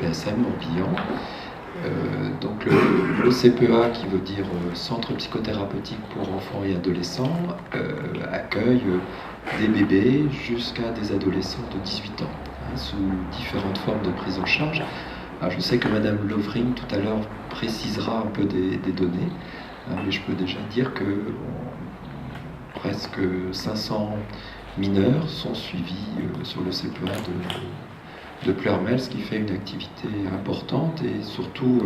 PSM Morbihan. Donc le CPEA, qui veut dire Centre psychothérapeutique pour enfants et adolescents, accueille des bébés jusqu'à des adolescents de 18 ans, sous différentes formes de prise en charge. Alors, je sais que Madame Lovering tout à l'heure précisera un peu des données, mais je peux déjà dire que presque 500 mineurs sont suivis sur le CPEA de Pleurmel, ce qui fait une activité importante et surtout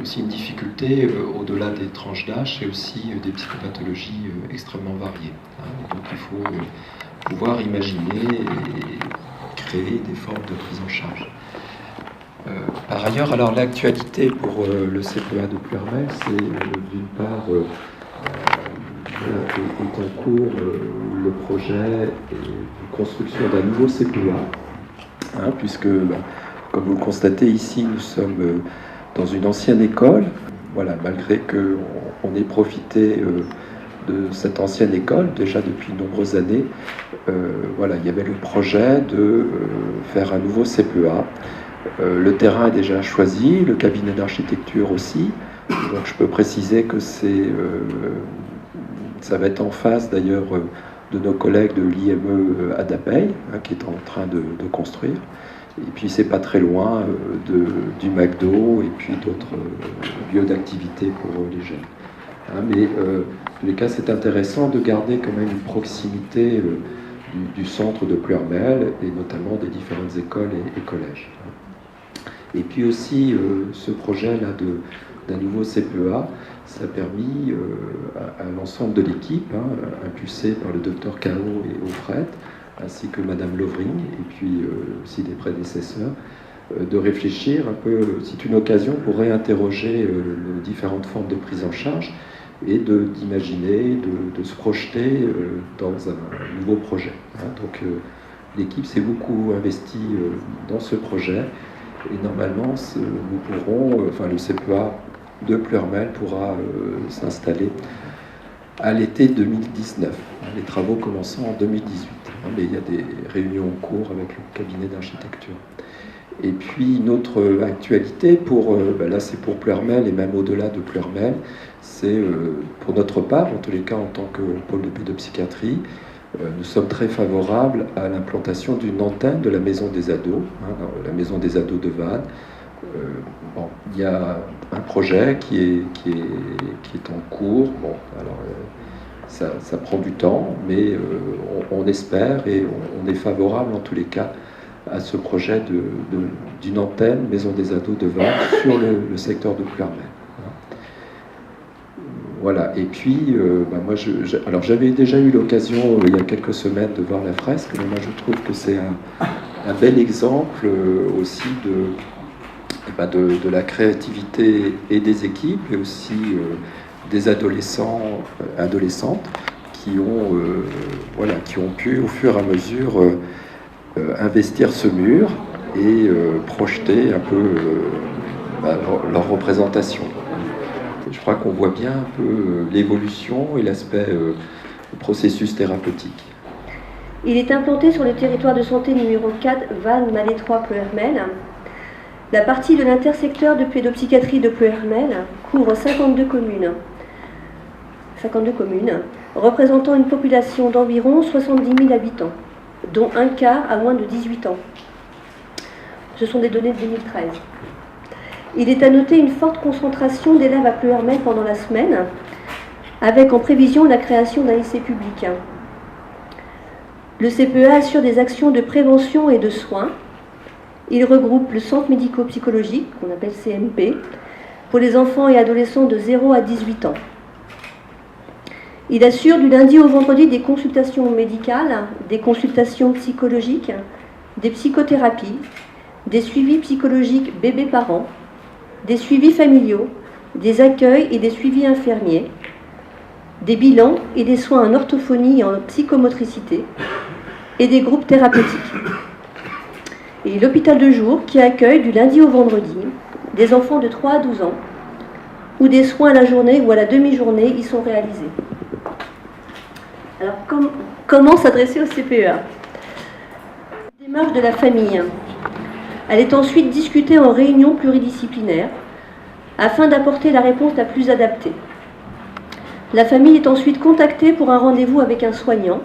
aussi une difficulté au-delà des tranches d'âge, et aussi des psychopathologies extrêmement variées. Donc il faut pouvoir imaginer et créer des formes de prise en charge. Par ailleurs, alors l'actualité pour le CPEA de Pleurmel, c'est d'une part est en cours le projet de construction d'un nouveau CPEA, puisque, comme vous le constatez ici, nous sommes dans une ancienne école. Voilà, malgré qu'on ait profité de cette ancienne école déjà depuis de nombreuses années, voilà, il y avait le projet de faire un nouveau CPEA. Le terrain est déjà choisi, le cabinet d'architecture aussi. Donc je peux préciser que ça va être en face d'ailleurs de nos collègues de l'IME Adapei, qui est en train de construire. Et puis c'est pas très loin du McDo et puis d'autres lieux d'activité pour les jeunes. Mais en tous les cas, c'est intéressant de garder quand même une proximité du centre de Pleurmel et notamment des différentes écoles et collèges. Et puis aussi, ce projet-là d'un nouveau CPEA, ça a permis à l'ensemble de l'équipe, impulsée par le docteur Cao et Offred, ainsi que Madame Lovering, et puis aussi des prédécesseurs, de réfléchir un peu. C'est une occasion pour réinterroger les différentes formes de prise en charge et d'imaginer, de se projeter dans un nouveau projet. Donc l'équipe s'est beaucoup investie dans ce projet. Et normalement, nous pourrons, le CPEA de Pleurmel pourra s'installer à l'été 2019, les travaux commençant en 2018. Mais il y a des réunions en cours avec le cabinet d'architecture. Et puis une autre actualité, là c'est pour Pleurmel et même au-delà de Pleurmel, c'est pour notre part, en tous les cas en tant que pôle de pédopsychiatrie, nous sommes très favorables à l'implantation d'une antenne de la Maison des Ados, la Maison des Ados de Vannes. Il y a un projet qui est en cours. Ça prend du temps, mais on espère et on est favorable en tous les cas à ce projet d'une antenne Maison des Ados de Vannes sur le secteur de Pleurmel. Voilà, et puis moi alors j'avais déjà eu l'occasion il y a quelques semaines de voir la fresque, mais moi je trouve que c'est un bel exemple aussi de la créativité et des équipes, et aussi des adolescentes qui ont pu au fur et à mesure investir ce mur et projeter un peu leur représentation. Je crois qu'on voit bien un peu l'évolution et l'aspect processus thérapeutique. Il est implanté sur le territoire de santé numéro 4, Vannes-Malétroit-Pleurmel. La partie de l'intersecteur de pédopsychiatrie de Pleurmel couvre 52 communes, représentant une population d'environ 70 000 habitants, dont un quart a moins de 18 ans. Ce sont des données de 2013. Il est à noter une forte concentration d'élèves à Pleurmel pendant la semaine, avec en prévision la création d'un lycée public. Le CPEA assure des actions de prévention et de soins. Il regroupe le centre médico-psychologique, qu'on appelle CMP, pour les enfants et adolescents de 0 à 18 ans. Il assure du lundi au vendredi des consultations médicales, des consultations psychologiques, des psychothérapies, des suivis psychologiques bébés-parents, des suivis familiaux, des accueils et des suivis infirmiers, des bilans et des soins en orthophonie et en psychomotricité, et des groupes thérapeutiques. Et l'hôpital de jour qui accueille du lundi au vendredi des enfants de 3 à 12 ans, où des soins à la journée ou à la demi-journée y sont réalisés. Alors, comment s'adresser au CPEA? Démarche de la famille. Elle est ensuite discutée en réunion pluridisciplinaire afin d'apporter la réponse la plus adaptée. La famille est ensuite contactée pour un rendez-vous avec un soignant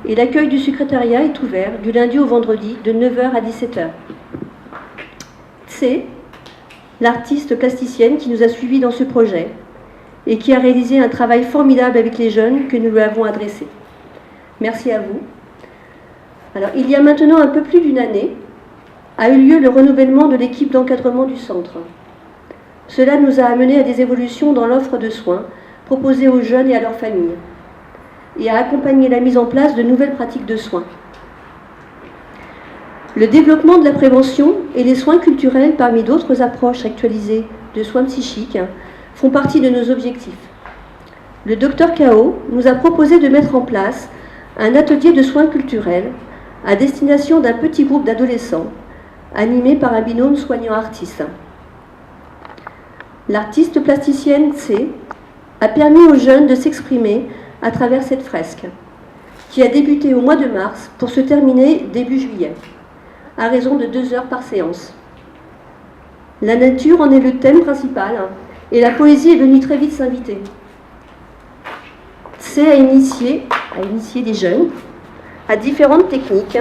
et l'accueil du secrétariat est ouvert du lundi au vendredi de 9h à 17h. C'est l'artiste plasticienne qui nous a suivis dans ce projet et qui a réalisé un travail formidable avec les jeunes que nous lui avons adressés. Merci à vous. Alors, il y a maintenant un peu plus d'une année, a eu lieu le renouvellement de l'équipe d'encadrement du centre. Cela nous a amené à des évolutions dans l'offre de soins proposée aux jeunes et à leurs familles, et à accompagner la mise en place de nouvelles pratiques de soins. Le développement de la prévention et les soins culturels, parmi d'autres approches actualisées de soins psychiques, font partie de nos objectifs. Le Dr Kao nous a proposé de mettre en place un atelier de soins culturels à destination d'un petit groupe d'adolescents, animé par un binôme soignant-artiste. L'artiste plasticienne C a permis aux jeunes de s'exprimer à travers cette fresque, qui a débuté au mois de mars pour se terminer début juillet, à raison de 2 heures par séance. La nature en est le thème principal, et la poésie est venue très vite s'inviter. C a initié des jeunes à différentes techniques,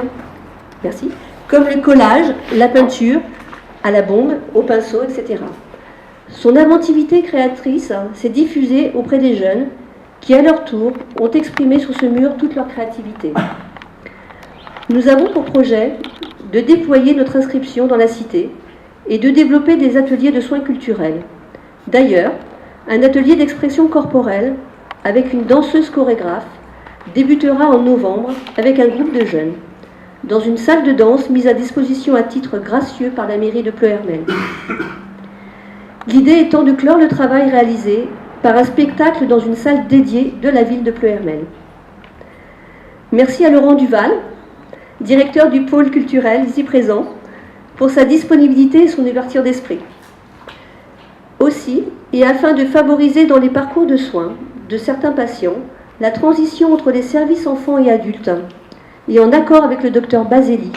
merci, comme le collage, la peinture, à la bombe, au pinceau, etc. Son inventivité créatrice s'est diffusée auprès des jeunes qui, à leur tour, ont exprimé sur ce mur toute leur créativité. Nous avons pour projet de déployer notre inscription dans la cité et de développer des ateliers de soins culturels. D'ailleurs, un atelier d'expression corporelle avec une danseuse chorégraphe débutera en novembre avec un groupe de jeunes, dans une salle de danse mise à disposition à titre gracieux par la mairie de Pleuhermel. L'idée étant de clore le travail réalisé par un spectacle dans une salle dédiée de la ville de Pleuhermel. Merci à Laurent Duval, directeur du pôle culturel ici présent, pour sa disponibilité et son ouverture d'esprit. Aussi, et afin de favoriser dans les parcours de soins de certains patients la transition entre les services enfants et adultes, et en accord avec le docteur Bazelli,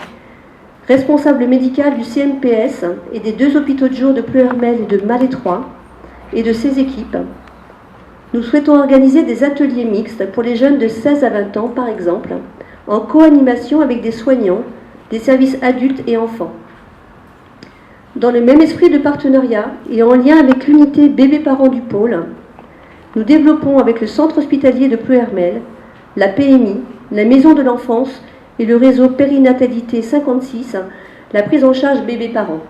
responsable médical du CNPS et des 2 hôpitaux de jour de Pleuhermel et de Malétroit, et de ses équipes, nous souhaitons organiser des ateliers mixtes pour les jeunes de 16 à 20 ans, par exemple, en co-animation avec des soignants, des services adultes et enfants. Dans le même esprit de partenariat et en lien avec l'unité bébé-parents du pôle, nous développons avec le centre hospitalier de Pleuhermel, la PMI, la maison de l'enfance et le réseau Périnatalité 56, la prise en charge bébé-parents.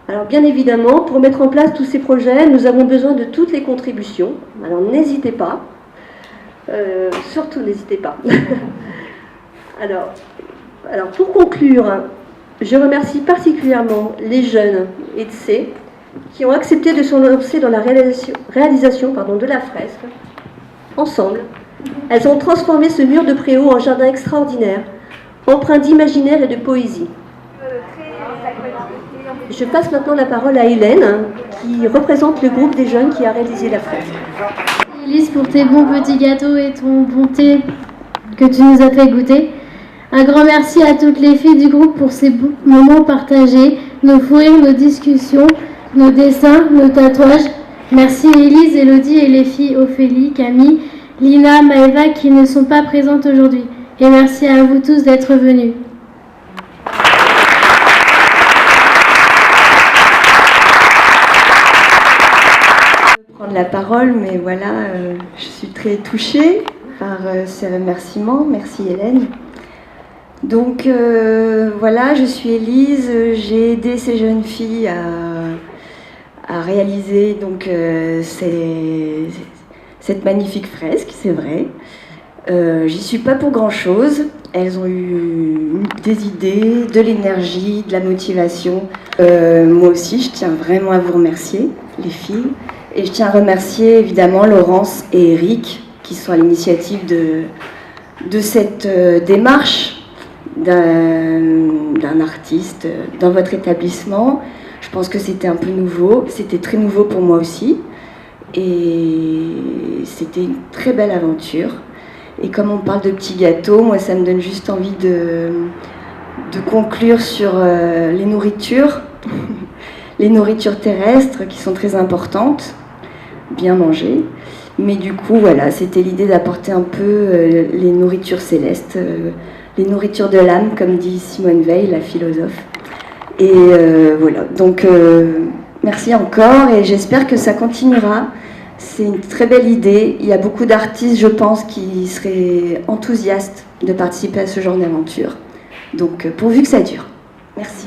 Alors bien évidemment, pour mettre en place tous ces projets, nous avons besoin de toutes les contributions. Alors n'hésitez pas, surtout n'hésitez pas. alors pour conclure, je remercie particulièrement les jeunes et ETSE qui ont accepté de se lancer dans la réalisation de la fresque. Ensemble, elles ont transformé ce mur de préau en jardin extraordinaire, empreint d'imaginaire et de poésie. Je passe maintenant la parole à Hélène, qui représente le groupe des jeunes qui a réalisé la fresque. Élise, pour tes bons petits gâteaux et ton bon thé que tu nous as fait goûter. Un grand merci à toutes les filles du groupe pour ces moments partagés, nos fous rires, nos discussions, nos dessins, nos tatouages. Merci Élise, Elodie et les filles Ophélie, Camille, Lina, Maëva qui ne sont pas présentes aujourd'hui. Et merci à vous tous d'être venus. Prendre la parole, mais voilà, je suis très touchée par ces remerciements. Merci Hélène. Donc voilà, je suis Élise, j'ai aidé ces jeunes filles à réaliser donc cette magnifique fresque, c'est vrai. J'y suis pas pour grand chose. Elles ont eu des idées, de l'énergie, de la motivation. Moi aussi, je tiens vraiment à vous remercier, les filles. Et je tiens à remercier évidemment Laurence et Eric qui sont à l'initiative de cette démarche d'un artiste dans votre établissement. Je pense que c'était un peu nouveau, c'était très nouveau pour moi aussi. Et c'était une très belle aventure. Et comme on parle de petits gâteaux, moi ça me donne juste envie conclure sur les nourritures, les nourritures terrestres qui sont très importantes, bien manger. Mais du coup, voilà, c'était l'idée d'apporter un peu les nourritures célestes, les nourritures de l'âme, comme dit Simone Weil, la philosophe. Et voilà, donc merci encore et j'espère que ça continuera. C'est une très belle idée. Il y a beaucoup d'artistes, je pense, qui seraient enthousiastes de participer à ce genre d'aventure. Donc, pourvu que ça dure. Merci.